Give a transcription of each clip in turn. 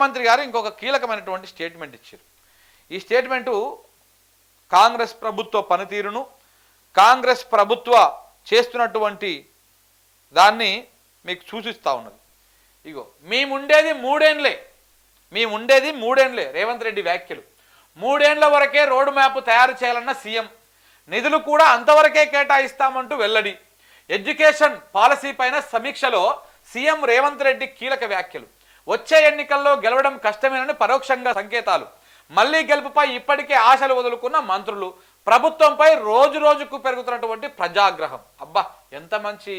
ముఖ్యమంత్రి గారు ఇంకొక కీలకమైనటువంటి స్టేట్మెంట్ ఇచ్చారు. ఈ స్టేట్మెంటు కాంగ్రెస్ ప్రభుత్వ పనితీరును, కాంగ్రెస్ ప్రభుత్వ చేస్తున్నటువంటి దాన్ని మీకు సూచిస్తూ ఉన్నది. ఇగో మేముండేది మూడేండ్లే రేవంత్ రెడ్డి వ్యాఖ్యలు. 3 ఏండ్ల వరకే రోడ్ మ్యాప్ తయారు చేయాలన్న సీఎం, నిధులు కూడా అంతవరకే కేటాయిస్తామంటూ వెల్లడి. ఎడ్యుకేషన్ పాలసీ పైన సమీక్షలో సీఎం రేవంత్ రెడ్డి కీలక వ్యాఖ్యలు. వచ్చే ఎన్నికల్లో గెలవడం కష్టమేనని పరోక్షంగా సంకేతాలు. మళ్లీ గెలుపుపై ఇప్పటికే ఆశలు వదులుకున్న మంత్రులు. ప్రభుత్వంపై రోజు రోజుకు పెరుగుతున్నటువంటి ప్రజాగ్రహం. అబ్బా ఎంత మంచి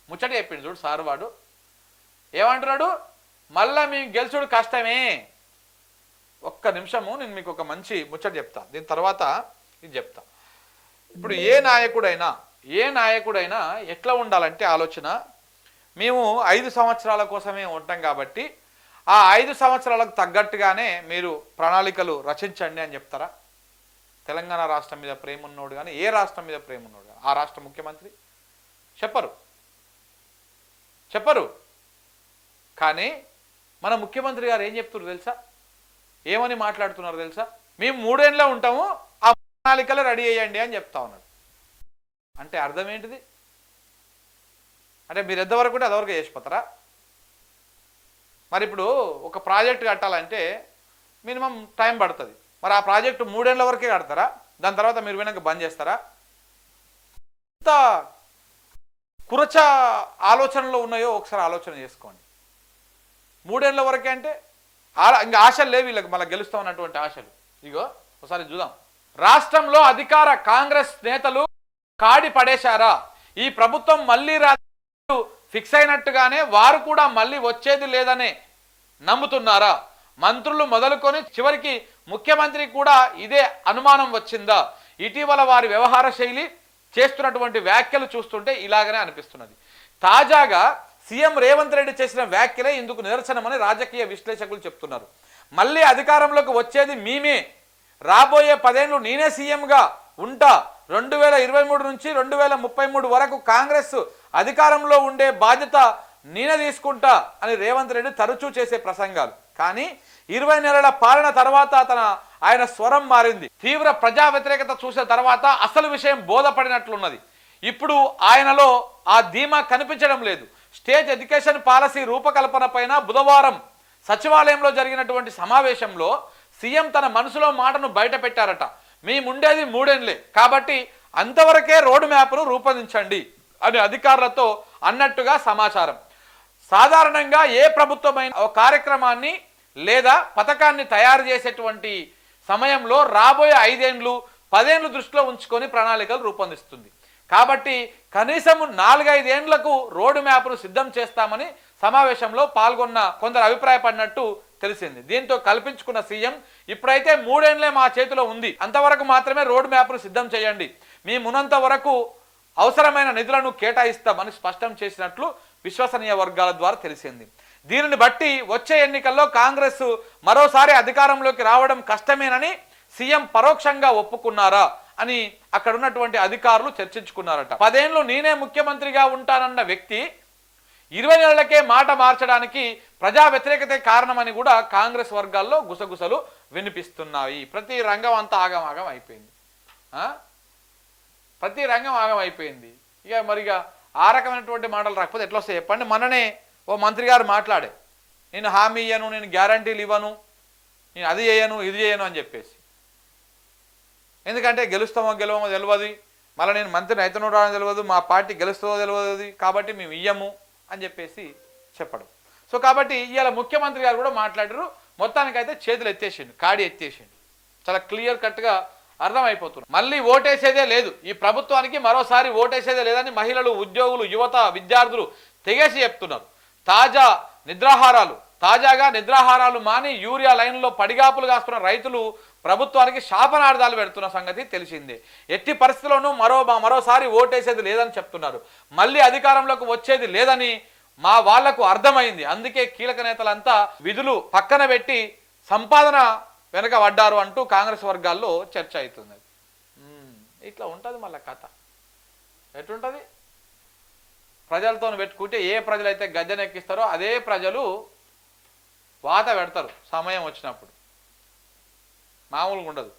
ముచ్చట చెప్పిండు చూడు సార్. వాడు ఏమంటున్నాడు, మళ్ళా మేము గెలుచుడు కష్టమే. ఒక్క నిమిషము నేను మీకు ఒక మంచి ముచ్చట చెప్తా, దీని తర్వాత ఇది చెప్తా. ఇప్పుడు ఏ నాయకుడైనా ఎట్లా ఉండాలంటే ఆలోచన, మేము 5 సంవత్సరాల కోసమే ఉంటాం కాబట్టి ఆ 5 సంవత్సరాలకు తగ్గట్టుగానే మీరు ప్రణాళికలు రచించండి అని చెప్తారా? తెలంగాణ రాష్ట్రం మీద ప్రేమ ఉన్నోడు కానీ, ఏ రాష్ట్రం మీద ప్రేమ ఉన్నోడు కానీ ఆ రాష్ట్ర ముఖ్యమంత్రి చెప్పరు. కానీ మన ముఖ్యమంత్రి గారు ఏం చెప్తున్నారు తెలుసా? ఏమని మాట్లాడుతున్నారు తెలుసా? మేము 3 ఏండ్లో ఉంటాము, ఆ ప్రణాళికలు రెడీ అయ్యండి అని చెప్తా ఉన్నాడు. అంటే అర్థం ఏంటిది? అంటే మీరు ఎంతవరకు ఉంటే అదవరకు చేసిపోతారా? మరి ఇప్పుడు ఒక ప్రాజెక్ట్ కట్టాలంటే మినిమం టైం పడుతుంది. మరి ఆ ప్రాజెక్టు 3 ఏండ్ల వరకే కడతారా? దాని తర్వాత మీరు వెనక బంద్ చేస్తారా? ఎంత కురచ ఆలోచనలు ఉన్నాయో ఒకసారి ఆలోచన చేసుకోండి. 3 ఏండ్ల వరకే అంటే ఇంకా ఆశలు లేవు వీళ్ళకి, మళ్ళీ గెలుస్తామన్నటువంటి ఆశలు. ఇగో ఒకసారి చూద్దాం. రాష్ట్రంలో అధికార కాంగ్రెస్ నేతలు కాడి పడేశారా? ఈ ప్రభుత్వం మళ్ళీ ఫిక్స్ అయినట్టుగానే వారు కూడా మళ్ళీ వచ్చేది లేదనే నమ్ముతున్నారా? మంత్రులు మొదలుకొని చివరికి ముఖ్యమంత్రి కూడా ఇదే అనుమానం వచ్చిందా? ఇటీవల వారి వ్యవహార శైలి, చేస్తున్నటువంటి వ్యాఖ్యలు చూస్తుంటే ఇలాగనే అనిపిస్తున్నది. తాజాగా సీఎం రేవంత్ రెడ్డి చేసిన వ్యాఖ్యలే ఇందుకు నిదర్శనమని రాజకీయ విశ్లేషకులు చెప్తున్నారు. మళ్ళీ అధికారంలోకి వచ్చేది మేమే, రాబోయే 10 ఏళ్లు నేనే సీఎంగా ఉంటా, 2023 నుంచి 2033 వరకు కాంగ్రెస్ అధికారంలో ఉండే బాధ్యత నేనే తీసుకుంటా అని రేవంత్ రెడ్డి తరచూ చేసే ప్రసంగాలు. కానీ 20 నెలల పాలన తర్వాత ఆయన స్వరం మారింది. తీవ్ర ప్రజా వ్యతిరేకత చూసిన తర్వాత అసలు విషయం బోధపడినట్లున్నది. ఇప్పుడు ఆయనలో ఆ ధీమా కనిపించడం లేదు. స్టేట్ ఎడ్యుకేషన్ పాలసీ రూపకల్పన పైన బుధవారం సచివాలయంలో జరిగినటువంటి సమావేశంలో సీఎం తన మనసులో మాటను బయట పెట్టారట. మేముండేది 3 ఏండ్లే కాబట్టి అంతవరకే రోడ్ మ్యాప్ను రూపొందించండి అని అధికారులతో అన్నట్టుగా సమాచారం. సాధారణంగా ఏ ప్రభుత్వమైన ఒక కార్యక్రమాన్ని లేదా పథకాన్ని తయారు చేసేటువంటి సమయంలో రాబోయే 5 ఏండ్లు 10 ఏండ్లు దృష్టిలో ఉంచుకొని ప్రణాళికలు రూపొందిస్తుంది. కాబట్టి కనీసం 4-5 ఏండ్లకు రోడ్డు మ్యాప్ను సిద్ధం చేస్తామని సమావేశంలో పాల్గొన్న కొందరు అభిప్రాయపడినట్టు తెలిసింది. దీంతో కల్పించుకున్న సీఎం ఇప్పుడైతే 3 ఏండ్లే మా చేతిలో ఉంది, అంతవరకు మాత్రమే రోడ్ మ్యాప్ను సిద్ధం చేయండి, మేమున్నంత వరకు అవసరమైన నిధులను కేటాయిస్తామని స్పష్టం చేసినట్లు విశ్వసనీయ వర్గాల ద్వారా తెలిసింది. దీనిని బట్టి వచ్చే ఎన్నికల్లో కాంగ్రెస్ మరోసారి అధికారంలోకి రావడం కష్టమేనని సీఎం పరోక్షంగా ఒప్పుకున్నారా అని అక్కడ ఉన్నటువంటి అధికారులు చర్చించుకున్నారట. 10 ఏళ్లు నేనే ముఖ్యమంత్రిగా ఉంటానన్న వ్యక్తి 20 నెలలకే మాట మార్చడానికి ప్రజా వ్యతిరేకతే కారణమని కూడా కాంగ్రెస్ వర్గాల్లో గుసగుసలు వినిపిస్తున్నాయి. ప్రతి రంగం అంతా ఆగమాగం అయిపోయింది. ఇక మరిగా ఆ రకమైనటువంటి మాటలు రాకపోతే ఎట్లా వస్తాయి చెప్పండి? మననే ఓ మంత్రి గారు మాట్లాడే, నేను హామీ ఇయ్యను, నేను గ్యారంటీలు ఇవ్వను, నేను అది చేయను ఇది చేయను అని చెప్పేసి. ఎందుకంటే గెలుస్తామో గెలవమో తెలియదు, మళ్ళీ నేను మంత్రిని అయితనో రావడం తెలియదు, మా పార్టీ గెలుస్తుందో తెలియదు, కాబట్టి మేము ఇయ్యము అని చెప్పేసి చెప్పడం. సో కాబట్టి ఇవాళ ముఖ్యమంత్రి గారు కూడా మాట్లాడారు. మొత్తానికైతే చేతులు ఎత్తేసిండు, కాడి ఎత్తేసిండు. చాలా క్లియర్ కట్గా అర్థమైపోతున్నారు. మళ్ళీ ఓటేసేదే లేదు, ఈ ప్రభుత్వానికి మరోసారి ఓటేసేదే లేదని మహిళలు, ఉద్యోగులు, యువత, విద్యార్థులు తెగేసి చెప్తున్నారు. తాజాగా నిద్రాహారాలు మాని యూరియా లైన్లో పడిగాపులు కాస్తున్న రైతులు ప్రభుత్వానికి శాపనార్థాలు పెడుతున్న సంగతి తెలిసిందే. ఎట్టి పరిస్థితుల్లోనూ మరోసారి ఓటేసేది లేదని చెప్తున్నారు. మళ్ళీ అధికారంలోకి వచ్చేది లేదని మా వాళ్లకు అర్థమైంది. అందుకే కీలక నేతలంతా విధులు పక్కన పెట్టి సంపాదన వెనక పడ్డారు అంటూ కాంగ్రెస్ వర్గాల్లో చర్చ అవుతుంది. ఇట్లా ఉంటుంది మళ్ళీ కథ. ఎట్లుంటుంది? ప్రజలతో పెట్టుకుంటే ఏ ప్రజలైతే గద్దెనెక్కిస్తారో అదే ప్రజలు వాత పెడతారు సమయం వచ్చినప్పుడు, మామూలుగా ఉండదు.